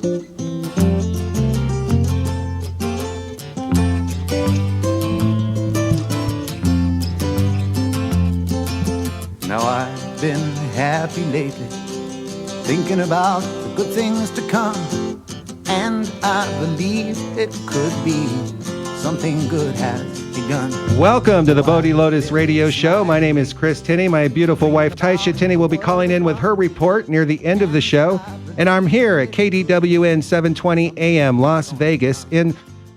Now I've been happy lately, thinking about the good things to come, and I believe it could be something good has begun. Welcome to the Bodhi Lotus Radio Show. My name is Chris Tinney. My beautiful wife, Taisha Tinney, will be calling in with her report near the end of the show. And I'm here at KDWN 720 AM Las Vegas,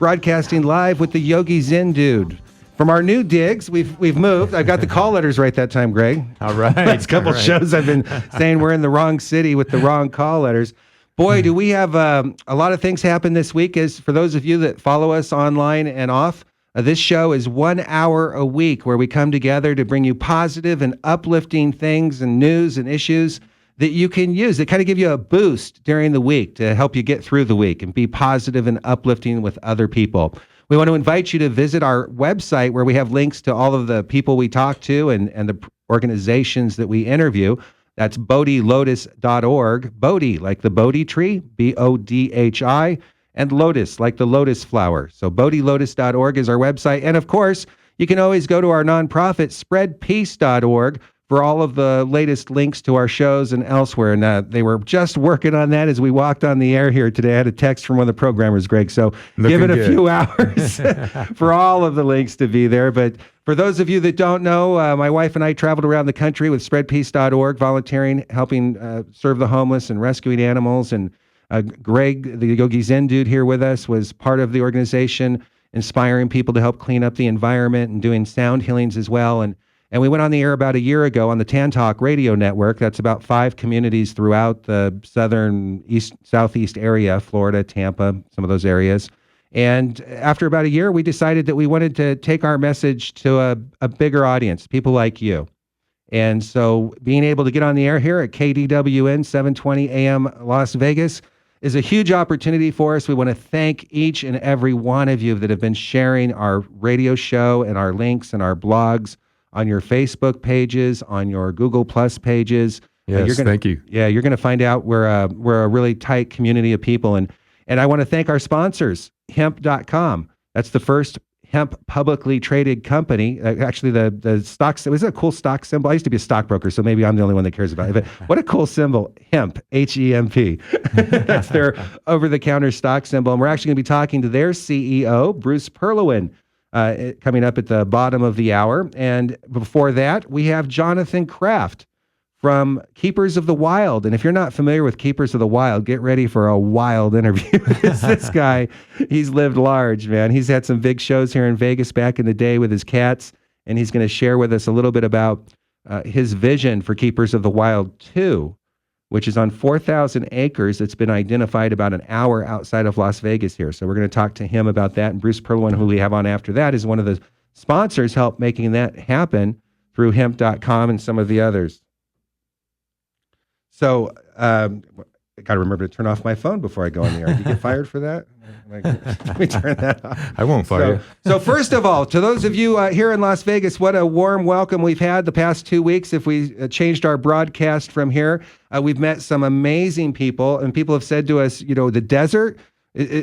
broadcasting live with the Yogi Zen Dude. From our new digs, we've moved. I got the call letters right that time, Greg. All right. Last couple shows I've been saying we're in the wrong city with the wrong call letters. Boy, do we have a lot of things happen this week. As for those of you that follow us online and off, this show is 1 hour a week where we come together to bring you positive and uplifting things and news and issues that you can use that kind of give you a boost during the week to help you get through the week and be positive and uplifting with other people. We want to invite you to visit our website where we have links to all of the people we talk to and the organizations that we interview. That's bodhilotus.org. Bodhi, like the Bodhi tree, B-O-D-H-I, and lotus, like the lotus flower. So bodhilotus.org is our website. And of course, you can always go to our nonprofit, spreadpeace.org, for all of the latest links to our shows and elsewhere. And they were just working on that as we walked on the air here today. I had a text from one of the programmers, Greg, so give it a few hours for all of the links to be there. But for those of you that don't know, my wife and I traveled around the country with spreadpeace.org, volunteering, helping serve the homeless and rescuing animals. And Greg, the Yogi Zen Dude here with us, was part of the organization, inspiring people to help clean up the environment and doing sound healings as well. And we went on the air about a year ago on the Tan Talk radio network. That's about 5 communities throughout the southeast area, Florida, Tampa, some of those areas. And after about a year, we decided that we wanted to take our message to a bigger audience, people like you. And so being able to get on the air here at KDWN 720 AM Las Vegas is a huge opportunity for us. We want to thank each and every one of you that have been sharing our radio show and our links and our blogs on your Facebook pages, on your Google Plus pages. Yes, thank you. Yeah, you're going to find out we're a really tight community of people. And I want to thank our sponsors, Hemp.com. That's the first hemp publicly traded company. Actually, the stocks, it was a cool stock symbol. I used to be a stockbroker, so maybe I'm the only one that cares about it. But what a cool symbol, Hemp, H-E-M-P. That's their over-the-counter stock symbol. And we're actually going to be talking to their CEO, Bruce Perlowin, coming up at the bottom of the hour. And before that, we have Jonathan Kraft from Keepers of the Wild. And if you're not familiar with Keepers of the Wild, get ready for a wild interview. This guy, he's lived large, man. He's had some big shows here in Vegas back in the day with his cats, and he's going to share with us a little bit about his vision for Keepers of the Wild 2, which is on 4,000 acres. It's been identified about an hour outside of Las Vegas here. So we're going to talk to him about that. And Bruce Perlowin, who we have on after that, is one of the sponsors, helped making that happen through hemp.com and some of the others. So I got to remember to turn off my phone before I go on the air. Did you get fired for that? Let me turn that off. I won't fire you. So first of all, to those of you here in Las Vegas, what a warm welcome we've had the past 2 weeks. If we changed our broadcast from here, we've met some amazing people, and people have said to us, the desert,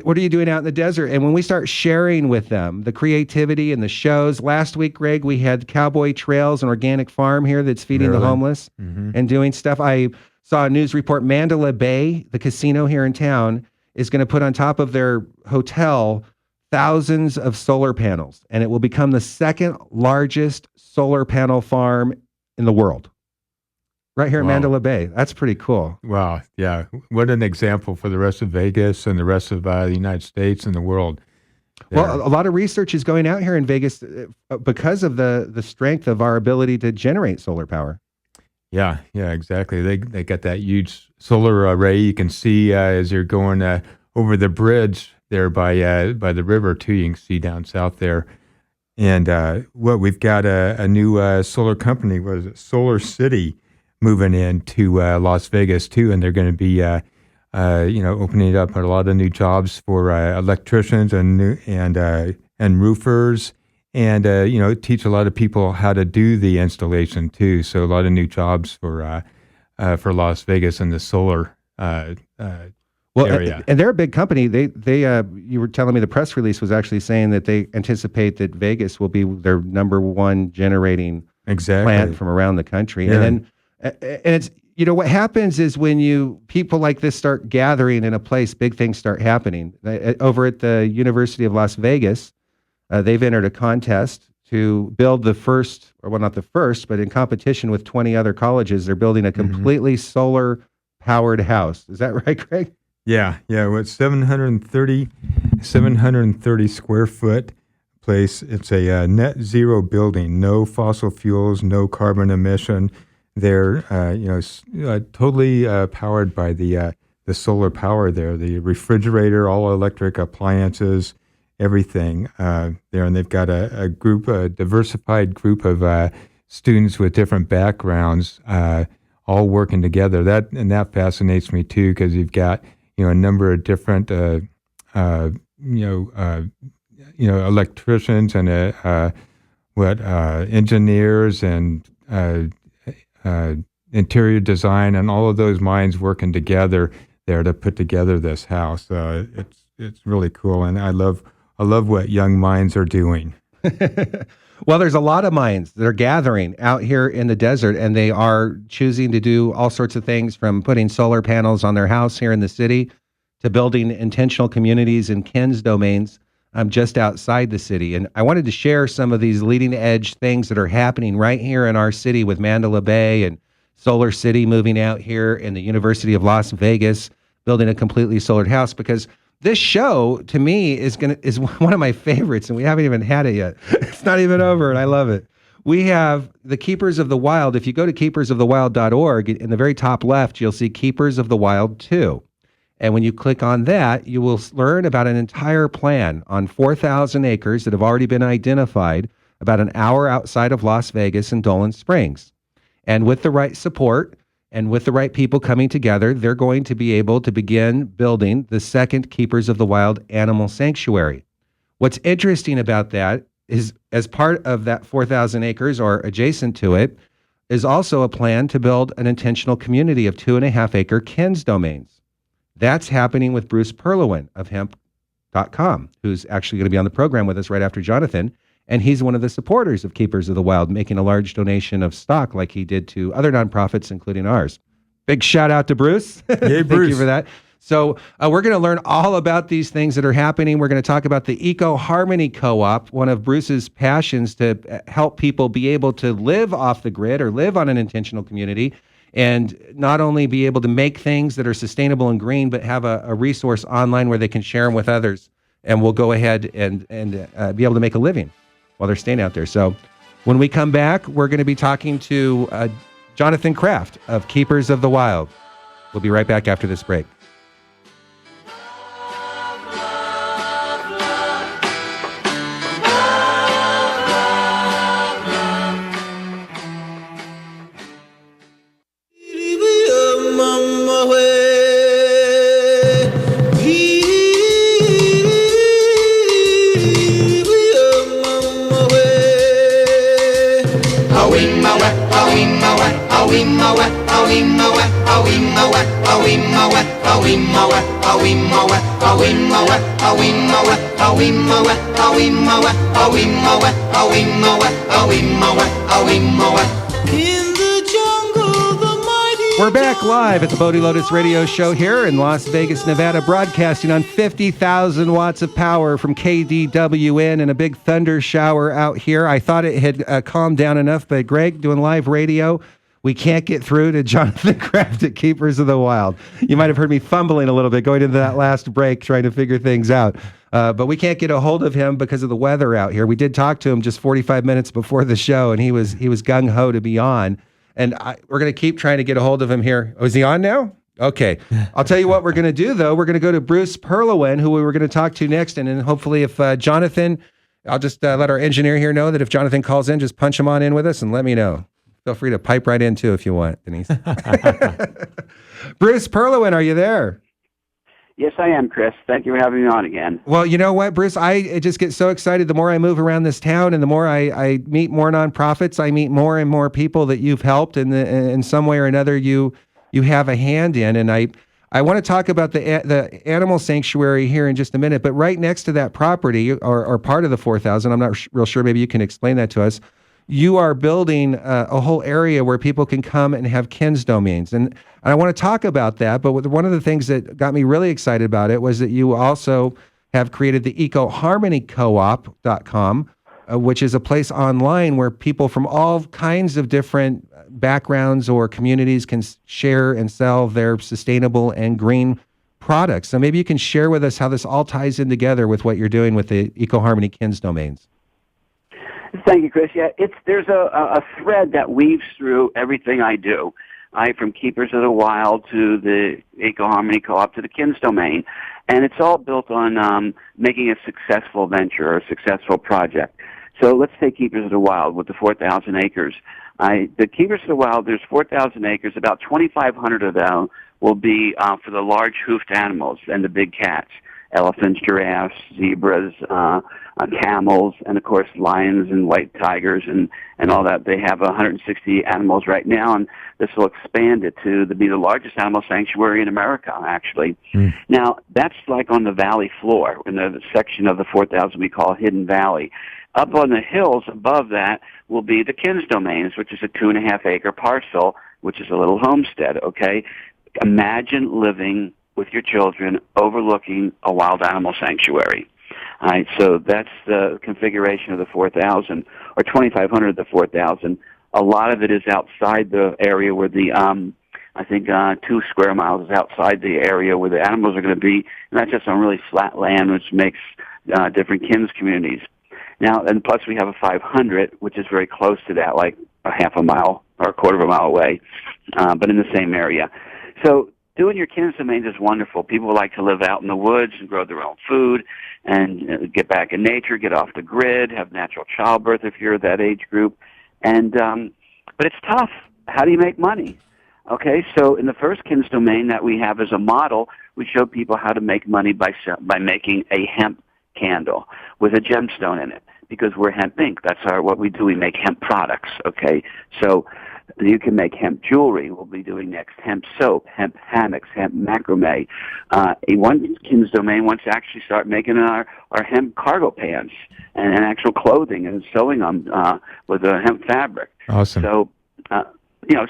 what are you doing out in the desert? And when we start sharing with them the creativity and the shows, last week, Greg, we had Cowboy Trails, an organic farm here that's feeding the homeless and doing stuff. I saw a news report, Mandalay Bay, the casino here in town, is going to put on top of their hotel thousands of solar panels, and it will become the second largest solar panel farm in the world. Right here in Mandalay Bay. That's pretty cool. Wow. Yeah. What an example for the rest of Vegas and the rest of the United States and the world. There. Well, a lot of research is going out here in Vegas because of the strength of our ability to generate solar power. Yeah, exactly. They got that huge solar array you can see as you're going over the bridge there by the river too. You can see down south there. And we've got a new solar company, what is it, Solar City, moving into Las Vegas too, and they're going to be opening up a lot of new jobs for electricians and roofers. And, teach a lot of people how to do the installation too. So a lot of new jobs for Las Vegas and the solar. Well, area. and they're a big company. You were telling me the press release was actually saying that they anticipate that Vegas will be their number one generating plant from around the country. Yeah. And then, and it's, what happens is when people like this start gathering in a place, big things start happening. Over at the University of Las Vegas, they've entered a contest to build the first, or well, not the first, but in competition with 20 other colleges, they're building a completely solar powered house. Is that right, Greg? Yeah. Well, it's 730 square foot place. It's a net zero building, no fossil fuels, no carbon emission. They're totally powered by the solar power there. The refrigerator, all electric appliances, everything there, and they've got a diversified group of students with different backgrounds, all working together. That fascinates me too, because you've got a number of different electricians and engineers and interior design, and all of those minds working together there to put together this house. It's really cool, and I love what young minds are doing. Well, there's a lot of minds that are gathering out here in the desert, and they are choosing to do all sorts of things, from putting solar panels on their house here in the city to building intentional communities in Ken's domains just outside the city. And I wanted to share some of these leading edge things that are happening right here in our city with Mandalay Bay and Solar City moving out here, and the University of Las Vegas building a completely solared house, because this show, to me, is one of my favorites, and we haven't even had it yet. It's not even over, and I love it. We have the Keepers of the Wild. If you go to keepersofthewild.org, in the very top left, you'll see Keepers of the Wild 2. And when you click on that, you will learn about an entire plan on 4,000 acres that have already been identified about an hour outside of Las Vegas and Dolan Springs. And with the right support, and with the right people coming together, they're going to be able to begin building the second Keepers of the Wild animal sanctuary. What's interesting about that is, as part of that 4,000 acres or adjacent to it, is also a plan to build an intentional community of 2.5 acre Ken's domains. That's happening with Bruce Perlowin of Hemp.com, who's actually going to be on the program with us right after Jonathan. And he's one of the supporters of Keepers of the Wild, making a large donation of stock like he did to other nonprofits, including ours. Big shout out to Bruce. Yay, Thank Bruce. you for that. So we're going to learn all about these things that are happening. We're going to talk about the Eco Harmony Co-op, one of Bruce's passions to help people be able to live off the grid or live on an intentional community, and not only be able to make things that are sustainable and green, but have a resource online where they can share them with others, and we'll go ahead and be able to make a living while they're staying out there. So when we come back, we're going to be talking to Jonathan Kraft of Keepers of the Wild. We'll be right back after this break. We're back live at the Bodhi Lotus Radio Show here in Las Vegas, Nevada, broadcasting on 50,000 watts of power from KDWN, and a big thunder shower out here. I thought it had calmed down enough, but Greg, doing live radio, we can't get through to Jonathan Kraft at Keepers of the Wild. You might have heard me fumbling a little bit going into that last break trying to figure things out. But we can't get a hold of him because of the weather out here. We did talk to him just 45 minutes before the show, and he was gung-ho to be on. And we're going to keep trying to get a hold of him here. Oh, is he on now? Okay. I'll tell you what we're going to do, though. We're going to go to Bruce Perlowin, who we were going to talk to next. And then hopefully if Jonathan, I'll just let our engineer here know that if Jonathan calls in, just punch him on in with us and let me know. Feel free to pipe right in, too, if you want, Denise. Bruce Perlowin, are you there? Yes, I am, Chris. Thank you for having me on again. Well, you know what, Bruce? I just get so excited the more I move around this town, and the more I meet more nonprofits, I meet more and more people that you've helped, and in some way or another you have a hand in. And I want to talk about the animal sanctuary here in just a minute, but right next to that property, or part of the 4,000, I'm not real sure, maybe you can explain that to us, you are building a whole area where people can come and have Ken's domains. And I want to talk about that, but one of the things that got me really excited about it was that you also have created the ecoharmonycoop.com, which is a place online where people from all kinds of different backgrounds or communities can share and sell their sustainable and green products. So maybe you can share with us how this all ties in together with what you're doing with the EcoHarmony Ken's domains. Thank you, Chris. Yeah, there's a thread that weaves through everything I do. From Keepers of the Wild to the EcoHarmony Co-op to the Ken's domain. And it's all built on making a successful venture or a successful project. So let's take Keepers of the Wild with the 4,000 acres. The Keepers of the Wild, there's 4,000 acres. About 2,500 of them will be for the large hoofed animals and the big cats, elephants, giraffes, zebras, camels, and of course lions and white tigers and all that. They have 160 animals right now, and this will expand it to be the largest animal sanctuary in America, actually. Now, that's like on the valley floor, in the section of the 4,000 we call Hidden Valley. Up on the hills above that will be the Ken's domains, which is a 2.5-acre parcel, which is a little homestead, okay? Imagine living with your children overlooking a wild animal sanctuary. All right, so that's the configuration of the 4,000, or 2,500 of the 4,000. A lot of it is outside the area where the, I think 2 square miles is outside the area where the animals are going to be, and that's just on really flat land, which makes different Ken's communities. Now, and plus we have a 500, which is very close to that, like a half a mile or a quarter of a mile away, but in the same area. So doing your Ken's domains is wonderful. People like to live out in the woods and grow their own food and get back in nature, get off the grid, have natural childbirth if you're that age group. And but it's tough. How do you make money? Okay, so in the first Ken's domain that we have as a model, we show people how to make money by making a hemp candle with a gemstone in it, because we're Hemp Inc. That's what we do. We make hemp products, okay? So you can make hemp jewelry. We'll be doing next hemp soap, hemp hammocks, hemp macrame. One Ken's domain wants to actually start making our hemp cargo pants and actual clothing and sewing them with a hemp fabric. Awesome. So,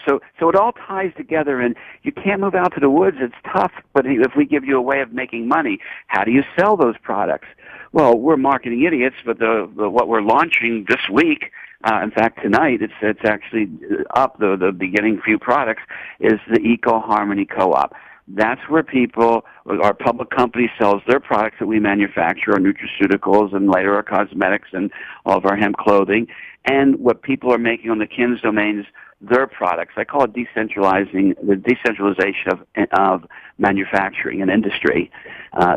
so it all ties together, and you can't move out to the woods. It's tough, but if we give you a way of making money, how do you sell those products? Well, we're marketing idiots, but what we're launching this week, in fact tonight, it's actually up. The beginning few products is the EcoHarmony Co-op. That's where our public company sells their products that we manufacture, our nutraceuticals and later our cosmetics and all of our hemp clothing, and what people are making on the Ken's domains, their products. I call it the decentralization of manufacturing and industry.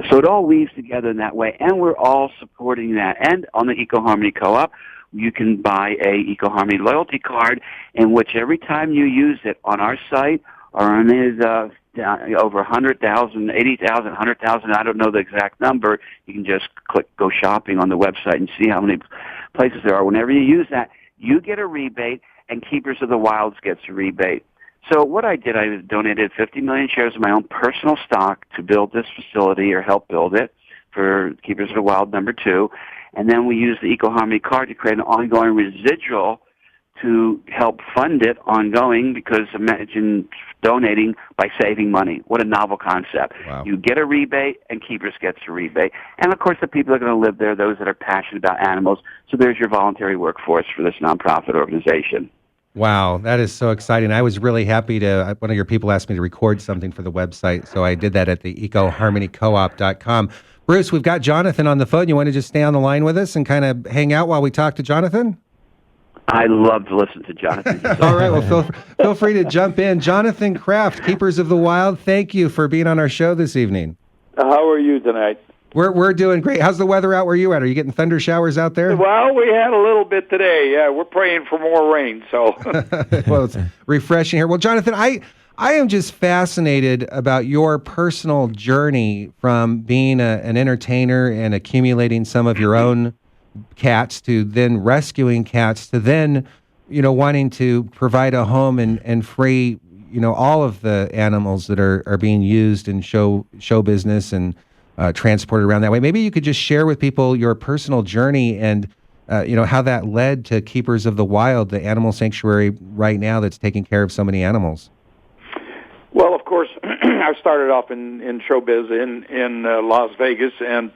So it all weaves together in that way, and we're all supporting that. And on the EcoHarmony Co-op, you can buy a EcoHarmony loyalty card in which every time you use it on our site or on his over 100,000, 80,000, 100,000, I don't know the exact number, you can just go shopping on the website and see how many places there are. Whenever you use that, you get a rebate, and Keepers of the Wilds gets a rebate. So what I did, I donated 50 million shares of my own personal stock to build this facility or help build it for Keepers of the Wild #2. And then we used the EcoHarmony card to create an ongoing residual to help fund it ongoing, because imagine donating by saving money. What a novel concept. Wow. You get a rebate, and Keepers gets a rebate. And, of course, the people that are going to live there, those that are passionate about animals. So there's your voluntary workforce for this nonprofit organization. Wow, that is so exciting. I was really happy one of your people asked me to record something for the website, so I did that at the ecoharmonycoop.com. Bruce, we've got Jonathan on the phone. You want to just stay on the line with us and kind of hang out while we talk to Jonathan? I love to listen to Jonathan. All right, well, feel free to jump in. Jonathan Kraft, Keepers of the Wild, thank you for being on our show this evening. How are you tonight? We're doing great. How's the weather out where you at? Are you getting thunder showers out there? Well, we had a little bit today. Yeah, we're praying for more rain. So, well, it's refreshing here. Well, Jonathan, I am just fascinated about your personal journey from being an entertainer and accumulating some of your own cats to then rescuing cats to then, wanting to provide a home and free, all of the animals that are being used in show business and transported around that way. Maybe you could just share with people your personal journey and how that led to Keepers of the Wild, the animal sanctuary right now that's taking care of so many animals. Well, of course, I started off in showbiz in Las Vegas and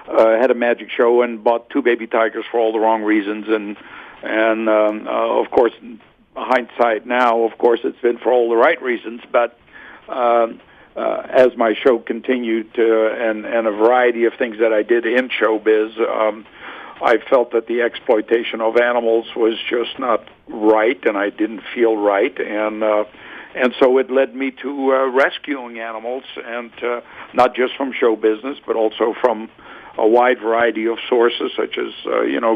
had a magic show and bought 2 baby tigers for all the wrong reasons. And of course, hindsight now, of course, it's been for all the right reasons. But as my show continued and a variety of things that I did in showbiz, I felt that the exploitation of animals was just not right, and I didn't feel right, and so it led me to rescuing animals, and not just from show business, but also from a wide variety of sources, such as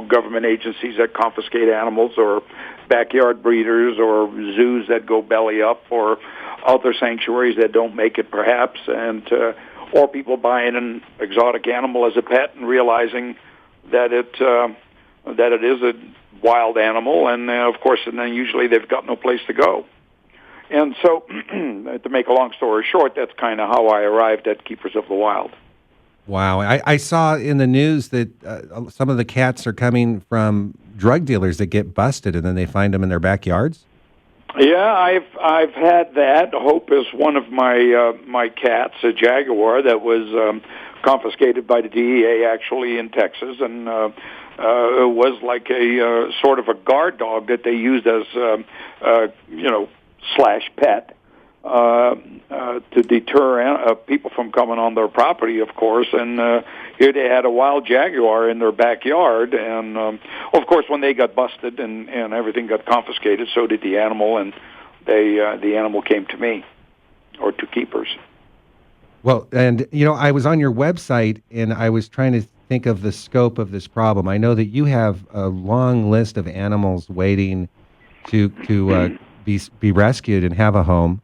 government agencies that confiscate animals, or backyard breeders, or zoos that go belly up, or other sanctuaries that don't make it, perhaps, and or people buying an exotic animal as a pet and realizing that it is a wild animal, and of course, and then usually they've got no place to go. And so, to make a long story short, that's kind of how I arrived at Keepers of the Wild. Wow. I saw in the news that some of the cats are coming from drug dealers that get busted and then they find them in their backyards. Yeah, I've had that. Hope is one of my cats, a Jaguar that was confiscated by the DEA actually in Texas, and it was like a sort of a guard dog that they used as slash pet to deter people from coming on their property, of course. And here they had a wild Jaguar in their backyard, and of course when they got busted and everything got confiscated, so did the animal, and the animal came to me, or to Keepers. Well, and I was on your website and I was trying to think of the scope of this problem. I know that you have a long list of animals waiting to be rescued and have a home.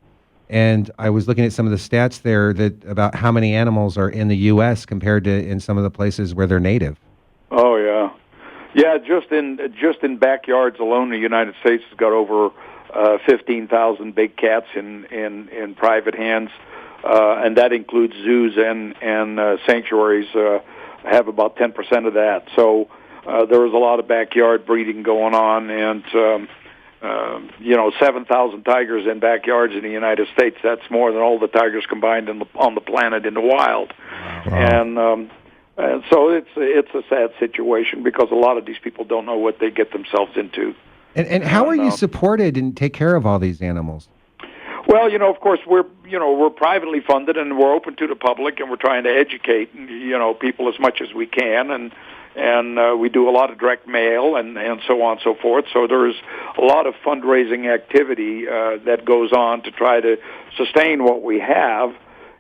And I was looking at some of the stats there that about how many animals are in the U.S. compared to in some of the places where they're native. Oh yeah. Just in backyards alone, the United States has got over 15,000 big cats in private hands, and that includes zoos and sanctuaries. Have about 10% of that. So there is a lot of backyard breeding going on, and 7,000 tigers in backyards in the United States. That's more than all the tigers combined on the planet in the wild. Wow. And so it's a sad situation because a lot of these people don't know what they get themselves into. And how are you supported and take care of all these animals? Well, of course, we're privately funded and we're open to the public, and we're trying to educate people as much as we can, and we do a lot of direct mail and so on and so forth. So there's a lot of fundraising activity that goes on to try to sustain what we have,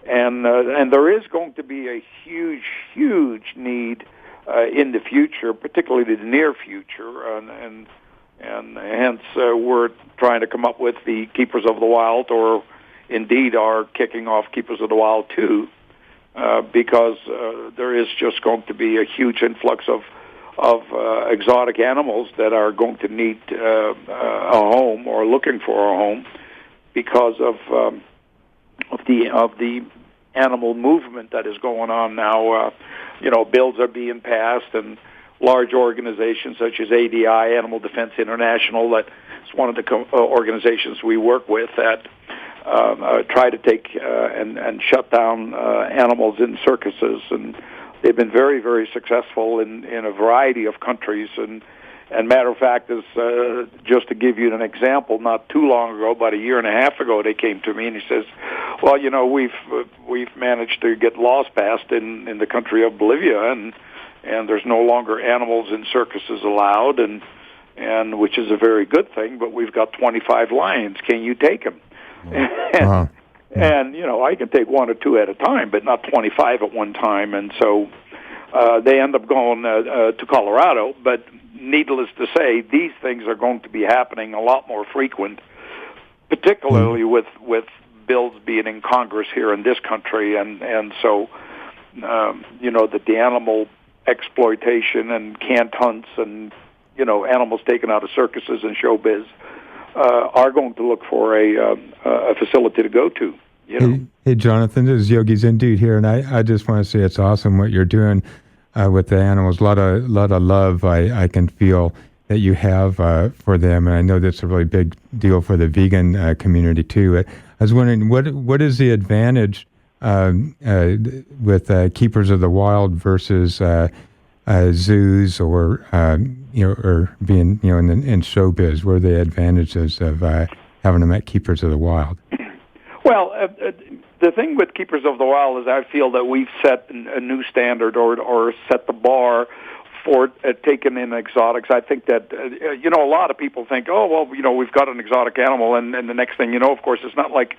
and there is going to be a huge need in the future, particularly the near future, and hence we're trying to come up with the Keepers of the Wild, or indeed are kicking off Keepers of the Wild 2. Because there is just going to be a huge influx of exotic animals that are going to need a home or looking for a home because of the animal movement that is going on now. Bills are being passed, and large organizations such as ADI, Animal Defense International, that's one of the organizations we work with, that try to take and shut down animals in circuses, and they've been very, very successful in a variety of countries. And matter of fact, is just to give you an example, not too long ago, about a year and a half ago, they came to me and he says, "Well, we've managed to get laws passed in the country of Bolivia, and there's no longer animals in circuses allowed, and which is a very good thing. But we've got 25 lions. Can you take them?" And I can take one or two at a time, but not 25 at one time. And so they end up going to Colorado. But needless to say, these things are going to be happening a lot more frequent, particularly with bills being in Congress here in this country. And so that the animal exploitation and canned hunts and animals taken out of circuses and showbiz are going to look for a facility to go to. You know? Hey, Jonathan, this is Yogi Zindude here, and I just want to say it's awesome what you're doing with the animals. A lot of love I can feel that you have for them, and I know that's a really big deal for the vegan community too. I was wondering, what is the advantage with Keepers of the Wild versus zoos or or being in showbiz? What are the advantages of having them at Keepers of the Wild? Well, the thing with Keepers of the Wild is I feel that we've set a new standard or set the bar for taking in exotics. I think that, a lot of people think, oh, well, we've got an exotic animal, and the next thing you know, of course, it's not like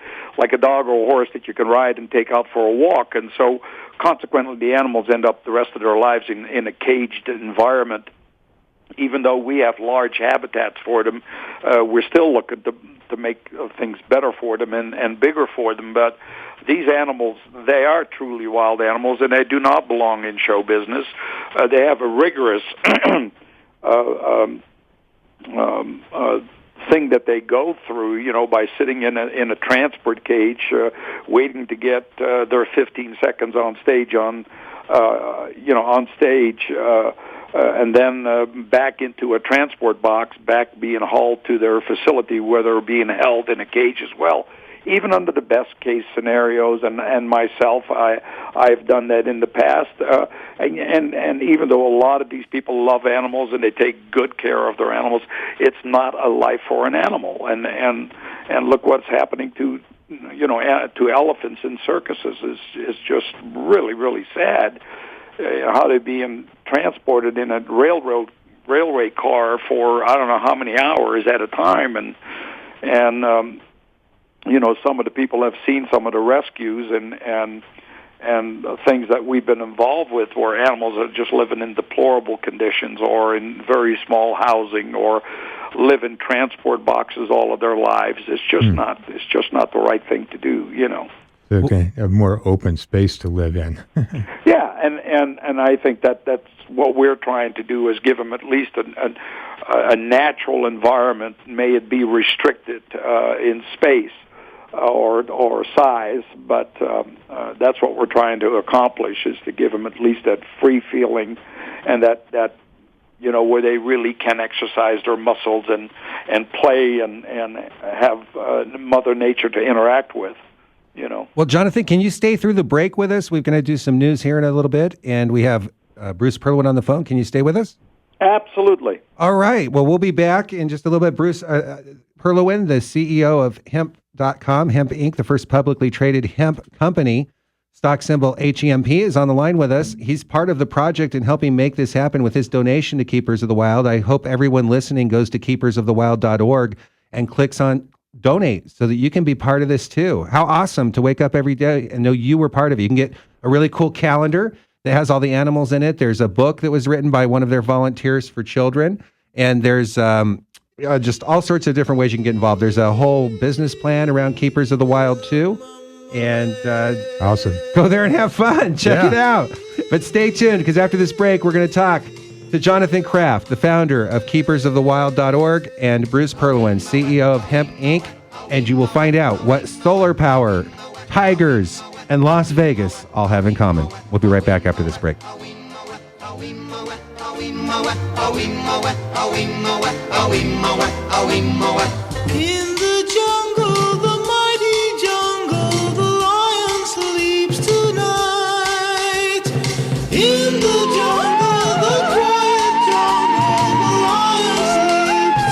a dog or a horse that you can ride and take out for a walk. And so, consequently, the animals end up the rest of their lives in a caged environment. Even though we have large habitats for them, we're still looking to make things better for them and bigger for them. But these animals, they are truly wild animals, and they do not belong in show business. They have a rigorous thing that they go through, by sitting in a transport cage, waiting to get their 15 seconds on stage and then back into a transport box, back being hauled to their facility where they're being held in a cage as well. Even under the best case scenarios, and myself, I've done that in the past. And even though a lot of these people love animals and they take good care of their animals, it's not a life for an animal. And look what's happening to elephants in circuses is just really, really sad. How they're being transported in a railway car for I don't know how many hours at a time, and some of the people have seen some of the rescues and things that we've been involved with, where animals are just living in deplorable conditions or in very small housing or live in transport boxes all of their lives. It's just not the right thing to do. Okay, a more open space to live in. Yeah, and I think that's what we're trying to do, is give them at least a natural environment. May it be restricted in space or size, but that's what we're trying to accomplish, is to give them at least that free feeling and that where they really can exercise their muscles and play and have Mother Nature to interact with. Well, Jonathan, can you stay through the break with us? We're going to do some news here in a little bit, and we have Bruce Perlowin on the phone. Can you stay with us? Absolutely. All right. Well, we'll be back in just a little bit. Bruce Perlowin, the CEO of Hemp.com, Hemp Inc., the first publicly traded hemp company, stock symbol HEMP, is on the line with us. He's part of the project in helping make this happen with his donation to Keepers of the Wild. I hope everyone listening goes to keepersofthewild.org and clicks on donate so that you can be part of this too. How awesome to wake up every day and know you were part of it. You can get a really cool calendar that has all the animals in it. There's a book that was written by one of their volunteers for children, and there's just all sorts of different ways you can get involved. There's a whole business plan around Keepers of the Wild too, and awesome. Go there and have fun. Check it out. But stay tuned, because after this break, we're going to talk to Jonathan Kraft, the founder of keepersofthewild.org, and Bruce Perlowin, CEO of Hemp Inc., and you will find out what solar power, tigers, and Las Vegas all have in common. We'll be right back after this break. In the jungle, the mighty jungle, the lion sleeps tonight. In the jungle, the quiet jungle, the lion sleeps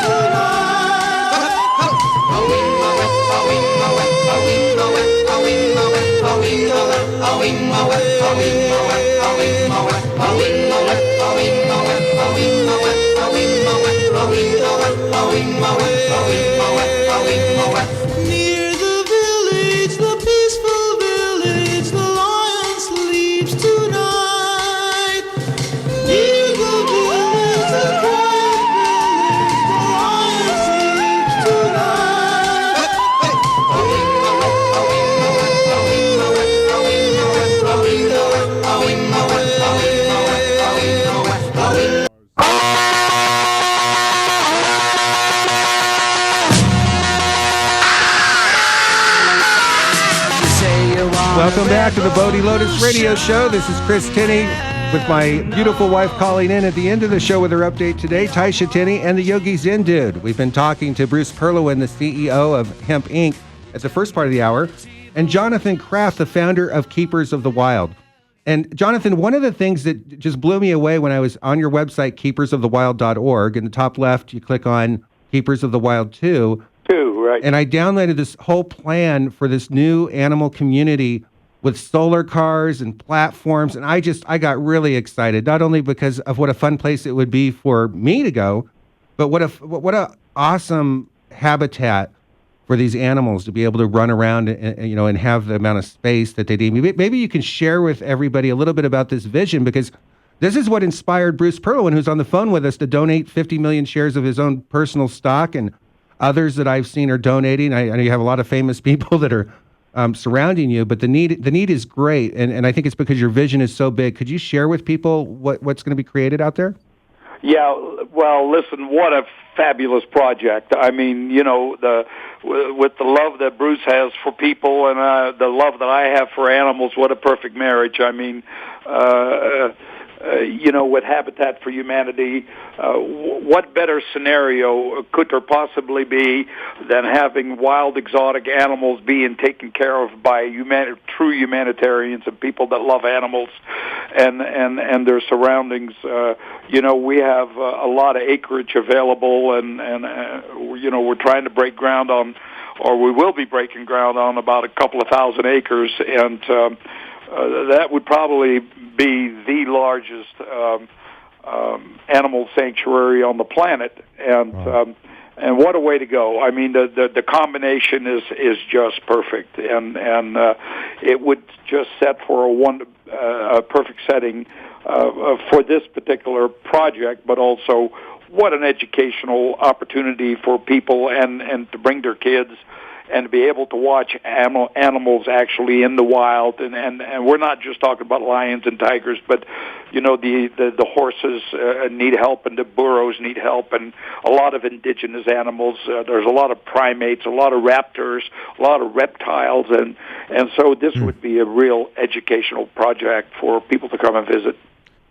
Near the village, the peaceful village, the lion sleeps tonight. Near the village, the quiet village, the lion sleeps tonight. Welcome back to the Bodie Lotus Radio Show. This is Chris Tinney with my beautiful wife calling in at the end of the show with her update today, Taisha Tinney and the Yogi Zen Dude. We've been talking to Bruce Perlowin, the CEO of Hemp Inc. at the first part of the hour, and Jonathan Kraft, the founder of Keepers of the Wild. And Jonathan, one of the things that just blew me away when I was on your website, keepersofthewild.org, in the top left, you click on Keepers of the Wild 2. Right. And I downloaded this whole plan for this new animal community with solar cars and platforms. And I got really excited, not only because of what a fun place it would be for me to go, but what a awesome habitat for these animals to be able to run around and have the amount of space that they need. Maybe you can share with everybody a little bit about this vision, because this is what inspired Bruce Perlowin, who's on the phone with us, to donate 50 million shares of his own personal stock, and others that I've seen are donating. I know you have a lot of famous people that are surrounding you, but the need is great, and I think it's because your vision is so big. Could you share with people what's going to be created out there? Yeah, well, listen, what a fabulous project. I mean, with the love that Bruce has for people and the love that I have for animals, what a perfect marriage. I mean, with Habitat for Humanity, what better scenario could there possibly be than having wild exotic animals being taken care of by true humanitarians and people that love animals and their surroundings? We have a lot of acreage available, and we're trying to break ground on, or we will be breaking ground on, about a couple of thousand acres, and that would probably be the largest animal sanctuary on the planet, and Wow. And what a way to go! I mean, the combination is just perfect, and it would just set for a perfect setting for this particular project, but also what an educational opportunity for people and to bring their kids and to be able to watch animals actually in the wild, and we're not just talking about lions and tigers, but the horses need help, and the burros need help, and a lot of indigenous animals. There's a lot of primates, a lot of raptors, a lot of reptiles, and so this would be a real educational project for people to come and visit.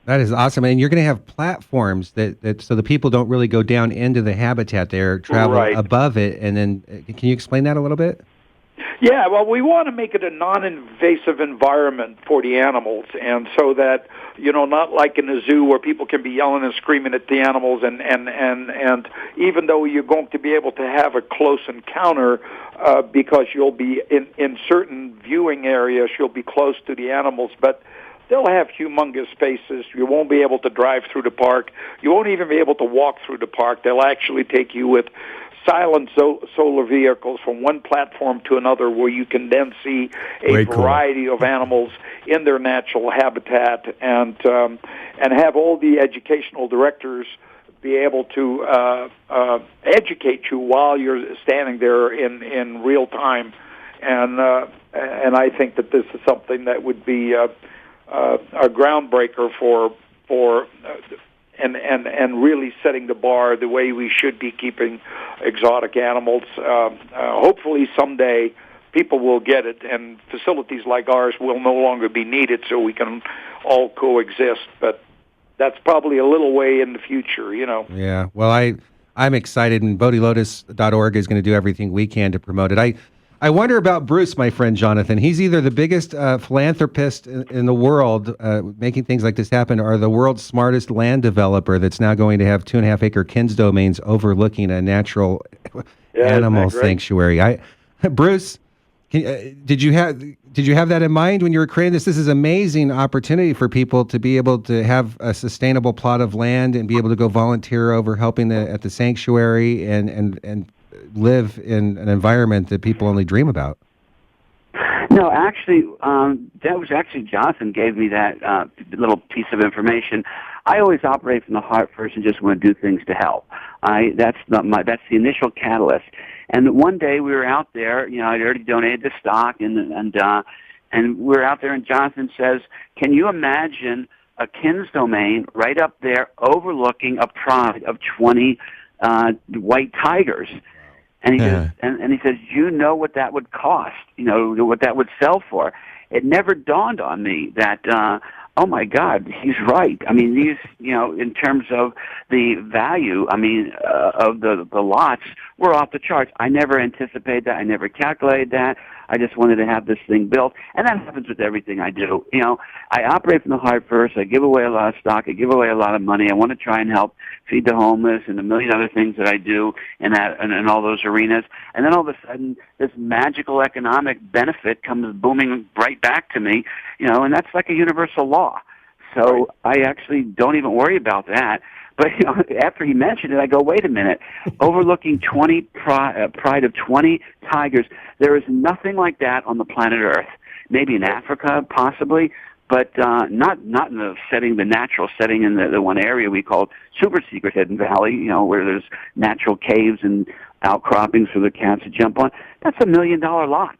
That is awesome. And you're going to have platforms that so the people don't really go down into the habitat there, travel Right. above it. And then, can you explain that a little bit? Yeah, well, we want to make it a non-invasive environment for the animals, and so that, not like in a zoo where people can be yelling and screaming at the animals, and even though you're going to be able to have a close encounter, because you'll be in certain viewing areas, you'll be close to the animals, but they'll have humongous spaces. You won't be able to drive through the park. You won't even be able to walk through the park. They'll actually take you with silent solar vehicles from one platform to another, where you can then see a Way cool. variety of animals in their natural habitat, and have all the educational directors be able to educate you while you're standing there in real time. And I think that this is something that would be a groundbreaker for and really setting the bar the way we should be keeping exotic animals. Hopefully someday people will get it, and facilities like ours will no longer be needed, so we can all coexist. But that's probably a little way in the future, Yeah. Well, I'm excited, and BodieLotus.org is going to do everything we can to promote it. I wonder about Bruce, my friend Jonathan. He's either the biggest philanthropist in the world making things like this happen, or the world's smartest land developer that's now going to have 2.5-acre Kins domains overlooking a natural animal sanctuary. Bruce, did you have that in mind when you were creating this? This is an amazing opportunity for people to be able to have a sustainable plot of land and be able to go volunteer over helping at the sanctuary and live in an environment that people only dream about. No, actually, that was actually Jonathan gave me that little piece of information. I always operate from the heart first and just want to do things to help. That's the initial catalyst. And one day we were out there. I'd already donated the stock, and we're out there, and Jonathan says, "Can you imagine a Kins domain right up there overlooking a pride of 20 white tigers?" And he says, and he says, you know what that would cost, you know, what that would sell for. It never dawned on me that, oh my God, he's right. I mean, these, you know, in terms of the value, I mean, of the lots, were off the charts. I never anticipated that. I never calculated that. I just wanted to have this thing built. And that happens with everything I do. You know, I operate from the heart first. I give away a lot of stock. I give away a lot of money. I want to try and help feed the homeless and a million other things that I do in that, in all those arenas. And then all of a sudden, this magical economic benefit comes booming right back to me, you know, and that's like a universal law. So I actually don't even worry about that. But you know, after he mentioned it, I go, wait a minute. Overlooking pride of 20 tigers, there is nothing like that on the planet Earth. Maybe in Africa, possibly, but not in the setting, the natural setting in the one area we call super secret Hidden Valley, you know, where there's natural caves and outcroppings for the cats to jump on. That's $1 million lot.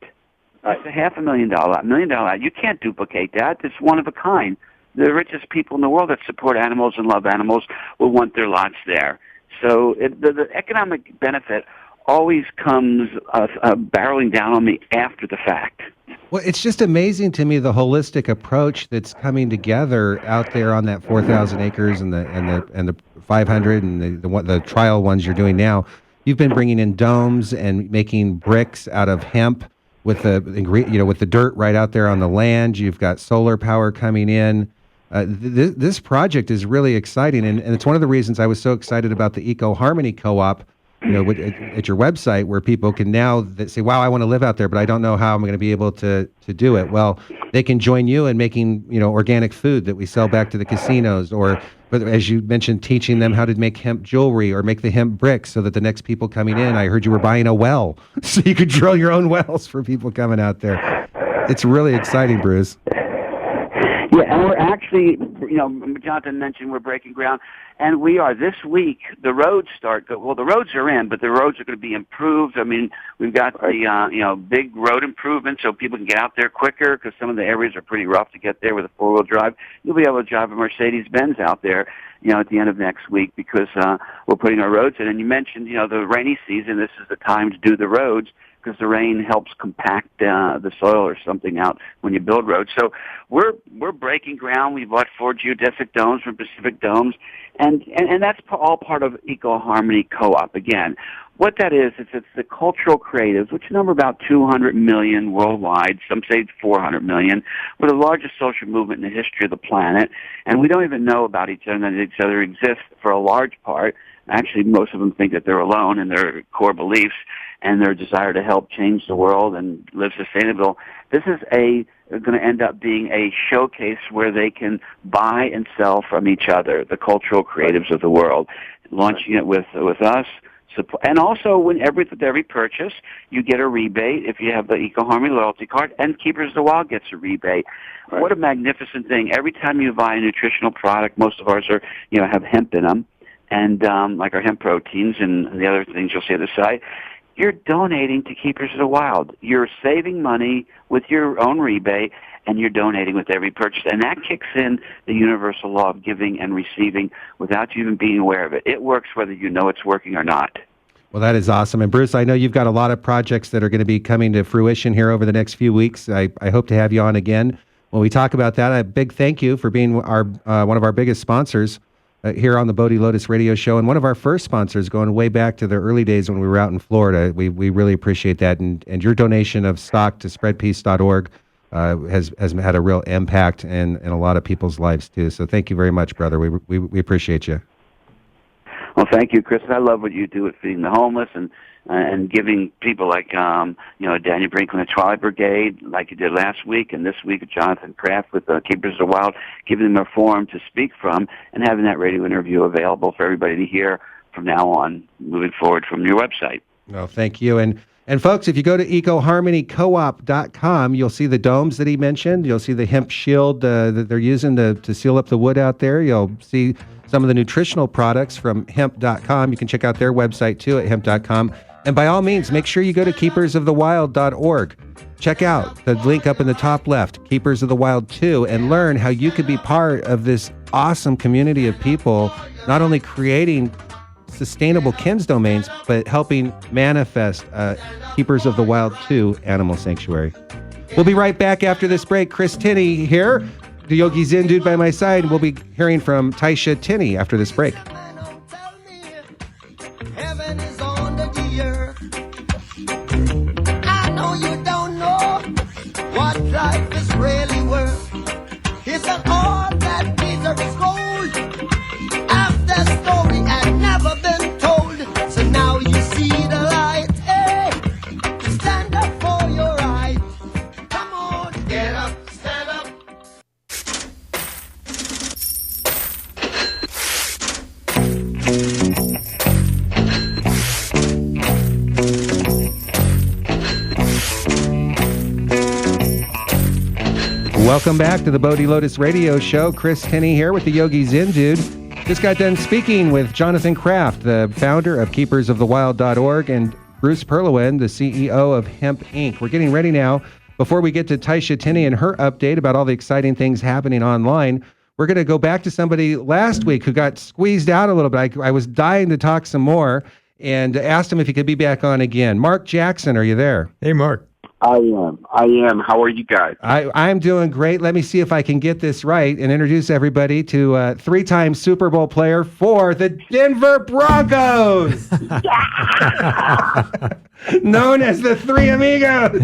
That's a $500,000 lot, $1 million lot. You can't duplicate that. It's one of a kind. The richest people in the world that support animals and love animals will want their lots there. So the economic benefit always comes barreling down on me after the fact. Well, it's just amazing to me the holistic approach that's coming together out there on that 4,000 acres and the 500 and the trial ones you're doing now. You've been bringing in domes and making bricks out of hemp with the dirt right out there on the land. You've got solar power coming in. This project is really exciting, and it's one of the reasons I was so excited about the Eco Harmony Co-op, you know, at your website, where people can now say, wow, I want to live out there, but I don't know how I'm going to be able to do it. Well, they can join you in making, you know, organic food that we sell back to the casinos, or, as you mentioned, teaching them how to make hemp jewelry or make the hemp bricks so that the next people coming in, I heard you were buying a well, so you could drill your own wells for people coming out there. It's really exciting, Bruce. Yeah, and we're actually, you know, Jonathan mentioned we're breaking ground, and we are this week. The roads well, the roads are in, but the roads are going to be improved. I mean, we've got the, you know, big road improvements so people can get out there quicker, because some of the areas are pretty rough to get there with a four-wheel drive. You'll be able to drive a Mercedes-Benz out there, you know, at the end of next week, because we're putting our roads in. And you mentioned, you know, the rainy season. This is the time to do the roads, because the rain helps compact the soil or something out when you build roads. So we're breaking ground. We bought 4 geodesic domes from Pacific Domes, and that's all part of Eco Harmony Co-op. Again, what that is, it's the cultural creatives, which number about 200 million worldwide. Some say 400 million. We're the largest social movement in the history of the planet, and we don't even know about each other, that each other exists for a large part. Actually, most of them think that they're alone in their core beliefs and their desire to help change the world and live sustainable. This is going to end up being a showcase where they can buy and sell from each other, the cultural creatives of the world, launching it with us. And also, with every purchase, you get a rebate if you have the Eco Harmony loyalty card, and Keepers of the Wild gets a rebate. Right. What a magnificent thing! Every time you buy a nutritional product, most of ours are, you know, have hemp in them, and like our hemp proteins and the other things you'll see at the site. You're donating to Keepers of the Wild. You're saving money with your own rebate, and you're donating with every purchase. And that kicks in the universal law of giving and receiving without you even being aware of it. It works whether you know it's working or not. Well, that is awesome. And Bruce, I know you've got a lot of projects that are going to be coming to fruition here over the next few weeks. I hope to have you on again when we talk about that. A big thank you for being our one of our biggest sponsors here on the Bodhi Lotus Radio Show, and one of our first sponsors going way back to the early days when we were out in Florida. We really appreciate that, and your donation of stock to spreadpeace.org has had a real impact in a lot of people's lives too. So thank you very much, brother. We appreciate you. Well, thank you, Chris. I love what you do with feeding the homeless and giving people like you know, Daniel Brinkman and Twilight Brigade, like you did last week, and this week Jonathan Kraft with Keepers of the Wild, giving them a forum to speak from, and having that radio interview available for everybody to hear from now on, moving forward from your website. Well, thank you. And folks, if you go to ecoharmonycoop.com, you'll see the domes that he mentioned. You'll see the hemp shield that they're using to seal up the wood out there. You'll see some of the nutritional products from hemp.com. You can check out their website too at hemp.com. And by all means, make sure you go to keepersofthewild.org. Check out the link up in the top left, Keepers of the Wild 2, and learn how you could be part of this awesome community of people, not only creating sustainable kins domains, but helping manifest Keepers of the Wild 2 Animal Sanctuary. We'll be right back after this break. Chris Tinney here, the Yogi Zen dude by my side. We'll be hearing from Taisha Tinney after this break. Heaven is under the earth. I know you don't know what life is really worth. It's an all that glitter is gold. Half the story had never been told. So now you see the light. Hey, stand up for your right. Come on, get up, stand up. Welcome back to the Bodhi Lotus Radio Show. Chris Tinney here with the Yogi Zen dude. Just got done speaking with Jonathan Kraft, the founder of KeepersOfTheWild.org, and Bruce Perlowin, the CEO of Hemp Inc. We're getting ready now. Before we get to Taisha Tinney and her update about all the exciting things happening online, we're going to go back to somebody last week who got squeezed out a little bit. I was dying to talk some more and asked him if he could be back on again. Mark Jackson, are you there? Hey, Mark. I am. How are you guys? I'm doing great. Let me see if I can get this right and introduce everybody to three-time Super Bowl player for the Denver Broncos, known as the Three Amigos.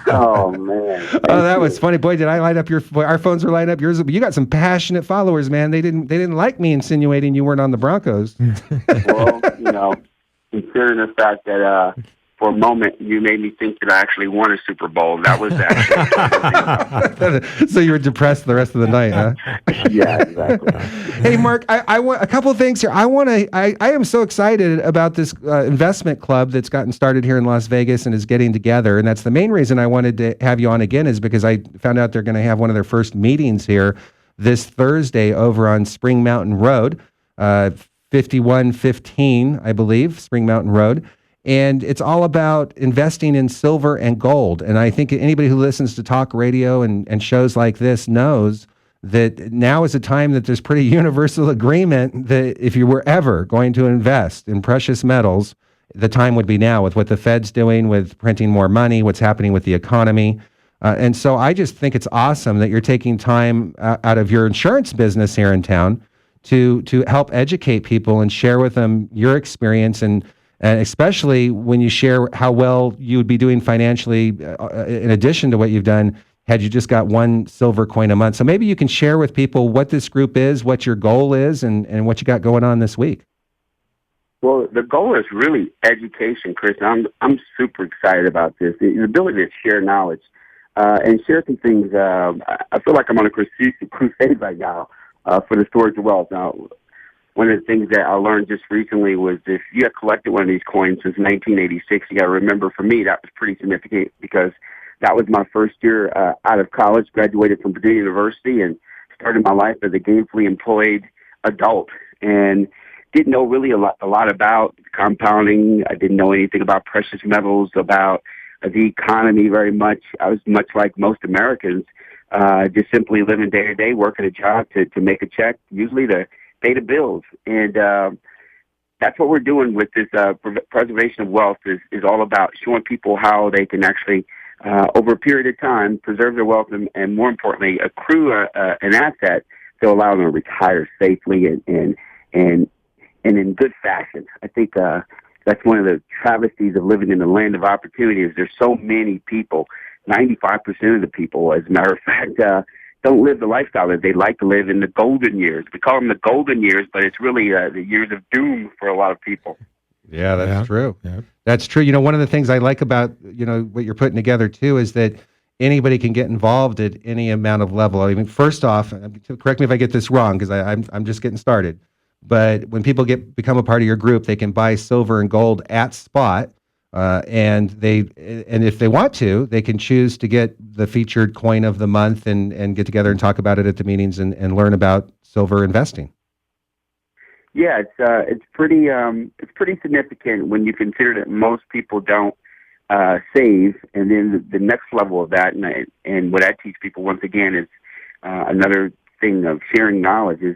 Oh, man. Oh, that was funny. Boy, did I light up our phones were lighting up yours. You got some passionate followers, man. They didn't like me insinuating you weren't on the Broncos. Well, considering the fact that for a moment you made me think that I actually won a Super Bowl. That was actually So you were depressed the rest of the night, huh? Yeah, exactly. Hey, Mark, I want a couple of things here. I am so excited about this investment club that's gotten started here in Las Vegas and is getting together. And that's the main reason I wanted to have you on again, is because I found out they're going to have one of their first meetings here this Thursday over on Spring Mountain Road, 5115, I believe, Spring Mountain Road. And it's all about investing in silver and gold. And I think anybody who listens to talk radio and shows like this knows that now is a time that there's pretty universal agreement that if you were ever going to invest in precious metals, the time would be now, with what the Fed's doing with printing more money, what's happening with the economy. And so I just think it's awesome that you're taking time out of your insurance business here in town to help educate people and share with them your experience, and especially when you share how well you would be doing financially in addition to what you've done had you just got one silver coin a month. So maybe you can share with people what this group is, what your goal is, and what you got going on this week. Well, the goal is really education, Chris. I'm super excited about this. The ability to share knowledge and share some things. I feel like I'm on a crusade right now for the storage of wealth. Now, one of the things that I learned just recently was if you have collected one of these coins since 1986, you got to remember, for me, that was pretty significant because that was my first year out of college, graduated from Purdue University, and started my life as a gainfully employed adult, and didn't know really a lot about compounding. I didn't know anything about precious metals, about the economy very much. I was much like most Americans, just simply living day to day, working a job to make a check, usually to pay the bills. And that's what we're doing with this preservation of wealth is all about showing people how they can actually, over a period of time, preserve their wealth and more importantly, accrue an asset to allow them to retire safely and in good fashion. I think that's one of the travesties of living in the land of opportunity is there's so many people, 95% of the people, as a matter of fact, don't live the lifestyle that they like to live in the golden years. We call them the golden years, but it's really the years of doom for a lot of people. Yeah, that's true. Yeah. That's true. One of the things I like about, what you're putting together too is that anybody can get involved at any amount of level. I mean, first off, correct me if I get this wrong because I'm just getting started. But when people become a part of your group, they can buy silver and gold at spot. And if they want to, they can choose to get the featured coin of the month and get together and talk about it at the meetings and learn about silver investing. Yeah, it's pretty significant when you consider that most people don't save, and then the next level of that, and what I teach people once again is another thing of sharing knowledge is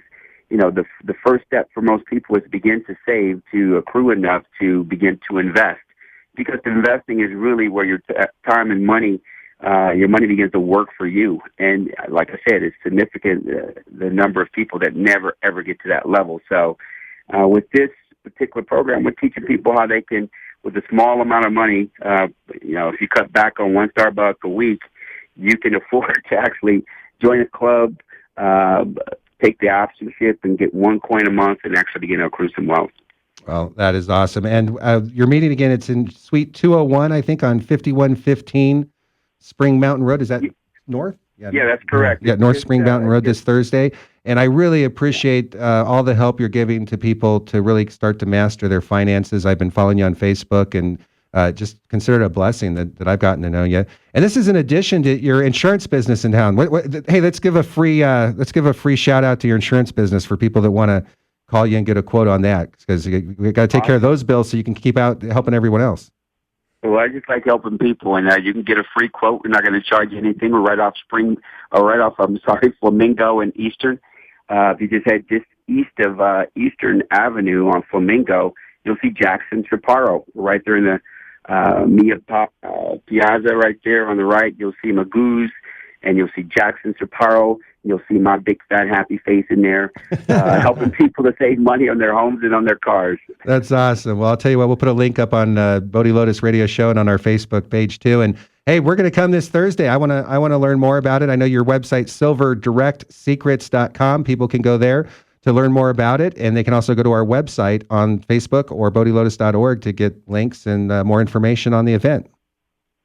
the first step for most people is to begin to save, to accrue enough to begin to invest, because investing is really where your time and money, your money begins to work for you. And like I said, it's significant, the number of people that never, ever get to that level. So with this particular program, we're teaching people how they can, with a small amount of money, if you cut back on one Starbucks a week, you can afford to actually join a club, take the optionship, and get one coin a month and actually begin to accrue some wealth. Well, that is awesome. And your meeting again, it's in Suite 201, I think, on 5115 Spring Mountain Road. Is that north? Yeah, that's correct. Yeah, North Spring Mountain Road this Thursday. And I really appreciate all the help you're giving to people to really start to master their finances. I've been following you on Facebook, and just consider it a blessing that I've gotten to know you. And this is in addition to your insurance business in town. Hey, let's give a free shout out to your insurance business for people that want to call you and get a quote on that, because we got to take care of those bills so you can keep out helping everyone else. Well, I just like helping people, and you can get a free quote. We're not going to charge you anything. We're right off Flamingo and Eastern. If you just head just east of Eastern Avenue on Flamingo, you'll see Jackson Chaparro right there in the Mia Piazza right there on the right. You'll see Magoo's, and you'll see Jackson Chaparro. You'll see my big fat happy face in there, helping people to save money on their homes and on their cars. That's awesome. Well, I'll tell you what, we'll put a link up on Bodhi Lotus Radio Show and on our Facebook page too. And hey, we're going to come this Thursday. I want to learn more about it. I know your website, silverdirectsecrets.com. People can go there to learn more about it, and they can also go to our website on Facebook or bodhilotus.org to get links and more information on the event.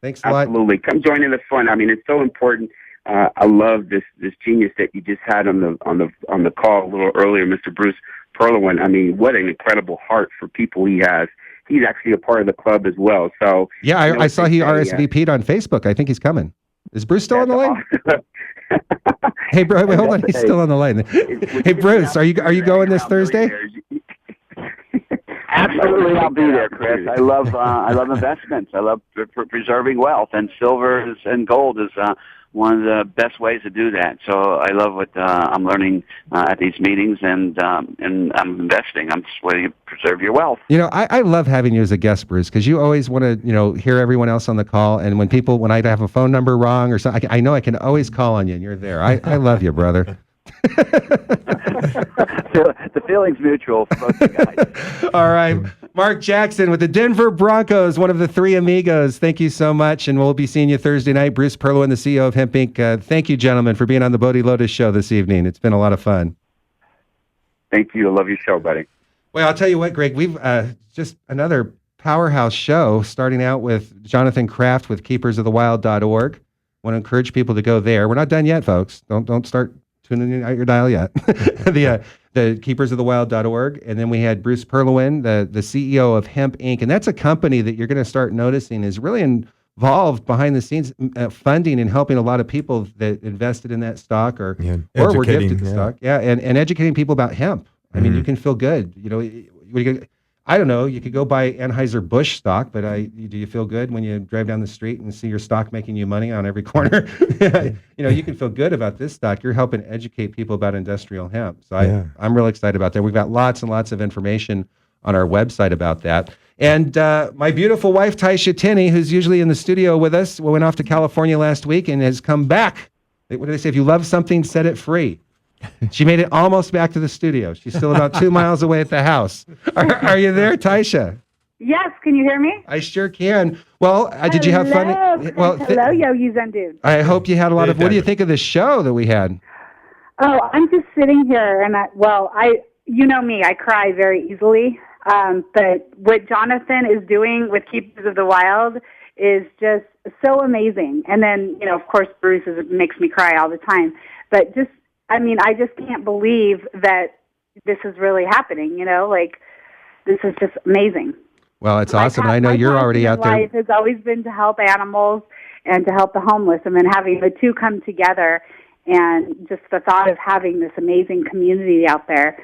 Thanks a lot. Absolutely. Come join in the fun. I mean, it's so important. I love this genius that you just had on the call a little earlier, Mr. Bruce Perlowin. I mean, what an incredible heart for people he has. He's actually a part of the club as well. So yeah, I saw he RSVP'd on Facebook. I think he's coming. Is Bruce still on the line? Awesome. Hey, bro, wait, hold on. He's still on the line. Hey, Bruce, are you going this Thursday? Absolutely, I'll be there, Chris. I love investments. I love preserving wealth, and silver and gold is one of the best ways to do that. So I love what I'm learning at these meetings, and I'm investing. I'm just waiting to preserve your wealth. I love having you as a guest, Bruce, because you always want to, hear everyone else on the call. And when I have a phone number wrong or something, I know I can always call on you, and you're there. I love you, brother. The feeling's mutual for both you guys. All right. Mark Jackson with the Denver Broncos, one of the three amigos. Thank you so much, and we'll be seeing you Thursday night. Bruce Perlowin, the CEO of Hemp Inc. Thank you, gentlemen, for being on the Bodhi Lotus show this evening. It's been a lot of fun. Thank you. I love your show, buddy. Well, I'll tell you what, Greg, we've just another powerhouse show, starting out with Jonathan Kraft with keepersofthewild.org. Want to encourage people to go there. We're not done yet, folks. Don't start tuning out your dial yet. The keepersofthewild.org. And then we had Bruce Perlowin, the CEO of Hemp Inc. And that's a company that you're going to start noticing is really involved behind the scenes, funding and helping a lot of people that invested in that stock or were gifted the stock. Yeah, and educating people about hemp. I mean, you can feel good. I don't know. You could go buy Anheuser-Busch stock, but do you feel good when you drive down the street and see your stock making you money on every corner? You can feel good about this stock. You're helping educate people about industrial hemp. So I'm really excited about that. We've got lots and lots of information on our website about that. And my beautiful wife, Taisha Tinney, who's usually in the studio with us, went off to California last week and has come back. What do they say? If you love something, set it free. She made it almost back to the studio. She's still about 2 miles away at the house. Are you there, Taisha? Yes. Can you hear me? I sure can. Well, did you have fun? Well, hello, Yo Zen. I hope you had a lot of. What do you think of the show that we had? Oh, I'm just sitting here, and you know me, I cry very easily. But what Jonathan is doing with Keepers of the Wild is just so amazing. And then, of course, Bruce makes me cry all the time. But I just can't believe that this is really happening, this is just amazing. Well, it's awesome. I know you're already out there. My life has always been to help animals and to help the homeless, and then having the two come together, and just the thought of having this amazing community out there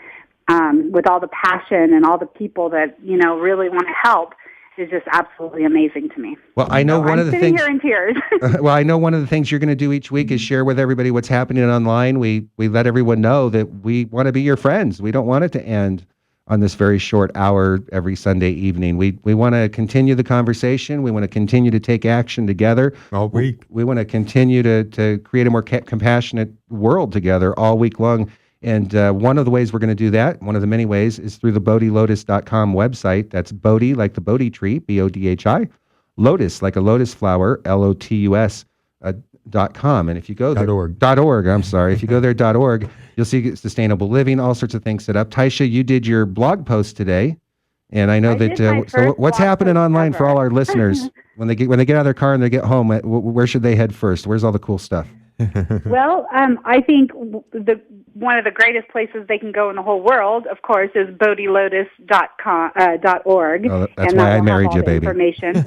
with all the passion and all the people that, really want to help. is just absolutely amazing to me. Well, I know So one I'm of the sitting things. here in tears. Well, I know one of the things you're going to do each week is share with everybody what's happening online. We let everyone know that we want to be your friends. We don't want it to end on this very short hour every Sunday evening. We want to continue the conversation. We want to continue to take action together all week. We want to continue to create a more compassionate world together all week long. And one of the ways we're going to do that, one of the many ways, is through the BodhiLotus.com website. That's Bodhi, like the Bodhi tree, BODHI, Lotus, like a lotus flower, LOTUS, .com. And if you go there, .org, I'm sorry. If you go there, .org, you'll see sustainable living, all sorts of things set up. Taisha, you did your blog post today. And I know so what's happening online for all our listeners when they get out of their car and they get home? Where should they head first? Where's all the cool stuff? Well, I think one of the greatest places they can go in the whole world, of course, is BodhiLotus.org. Oh, that's why I married you, baby. Information.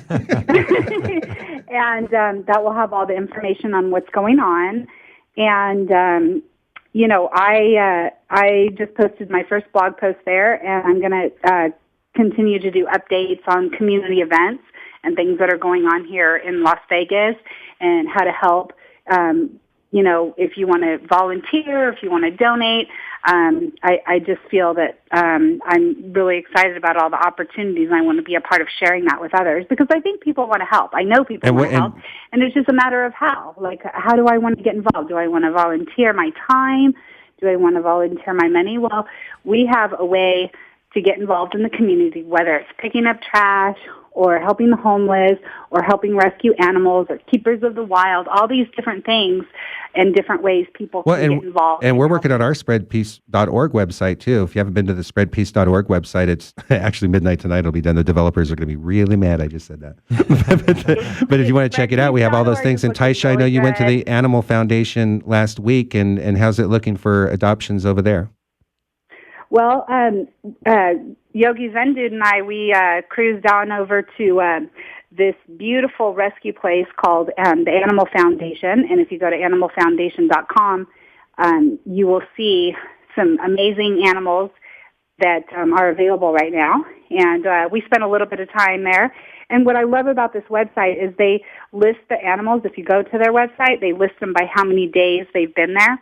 And that will have all the information on what's going on. And I just posted my first blog post there, and I'm going to continue to do updates on community events and things that are going on here in Las Vegas and how to help. If you want to volunteer, if you want to donate, I just feel that I'm really excited about all the opportunities, and I want to be a part of sharing that with others because I think people want to help. I know people want to help, and it's just a matter of how. Like, how do I want to get involved? Do I want to volunteer my time? Do I want to volunteer my money? Well, we have a way to get involved in the community, whether it's picking up trash or helping the homeless or helping rescue animals or keepers of the wild, all these different things and different ways people can get involved. And we're working on our spreadpeace.org website too. If you haven't been to the spreadpeace.org website, it's actually midnight tonight. It'll be done. The developers are going to be really mad I just said that. But if you want to check it out, we have all those things. And Taisha, I know you went to the Animal Foundation last week, and how's it looking for adoptions over there? Well, Yogi Zendude and I, we cruised on over to this beautiful rescue place called the Animal Foundation. And if you go to animalfoundation.com, you will see some amazing animals that are available right now. And we spent a little bit of time there. And what I love about this website is they list the animals. If you go to their website, they list them by how many days they've been there.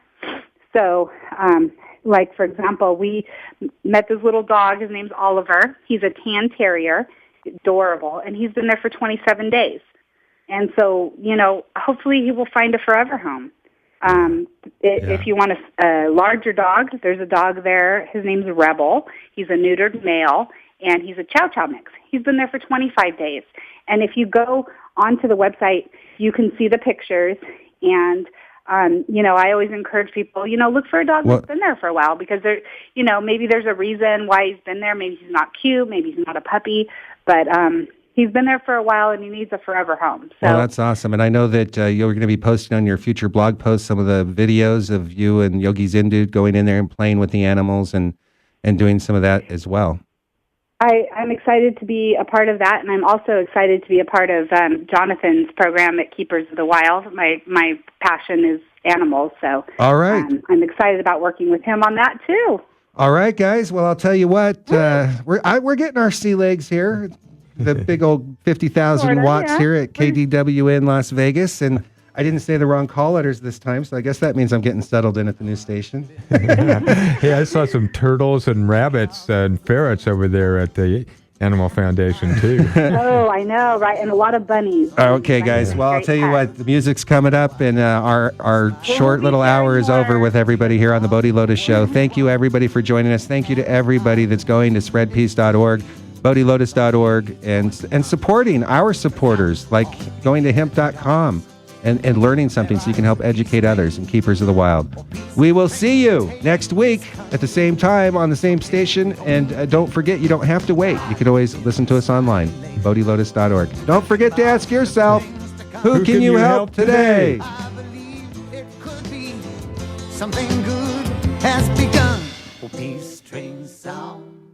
So, like, for example, we met this little dog. His name's Oliver. He's a tan terrier, adorable, and he's been there for 27 days. And so, hopefully he will find a forever home. If you want a larger dog, there's a dog there. His name's Rebel. He's a neutered male, and he's a Chow Chow mix. He's been there for 25 days. And if you go onto the website, you can see the pictures, and I always encourage people, look for a dog that's been there for a while because maybe there's a reason why he's been there. Maybe he's not cute. Maybe he's not a puppy, but he's been there for a while and he needs a forever home. So, well, that's awesome. And I know that you're going to be posting on your future blog posts some of the videos of you and Yogi Zendude going in there and playing with the animals and doing some of that as well. I'm excited to be a part of that, and I'm also excited to be a part of Jonathan's program at Keepers of the Wild. My passion is animals, so all right. I'm excited about working with him on that too. All right, guys. Well, I'll tell you what, we're getting our sea legs here, the big old 50,000 watts here at KDW in Las Vegas, and I didn't say the wrong call letters this time, so I guess that means I'm getting settled in at the new station. Yeah, I saw some turtles and rabbits and ferrets over there at the Animal Foundation, too. Oh, I know, right? And a lot of bunnies. Okay, guys. Well, I'll tell you what, the music's coming up, and our short little hour is over with everybody here on the Bodhi Lotus Show. Thank you, everybody, for joining us. Thank you to everybody that's going to spreadpeace.org, BodhiLotus.org, and supporting our supporters, like going to hemp.com. And learning something so you can help educate others and Keepers of the Wild. We will see you next week at the same time on the same station. And don't forget, you don't have to wait. You can always listen to us online, BodhiLotus.org. Don't forget to ask yourself, who can you help today? I believe it could be something good has begun. Oh, peace train sound.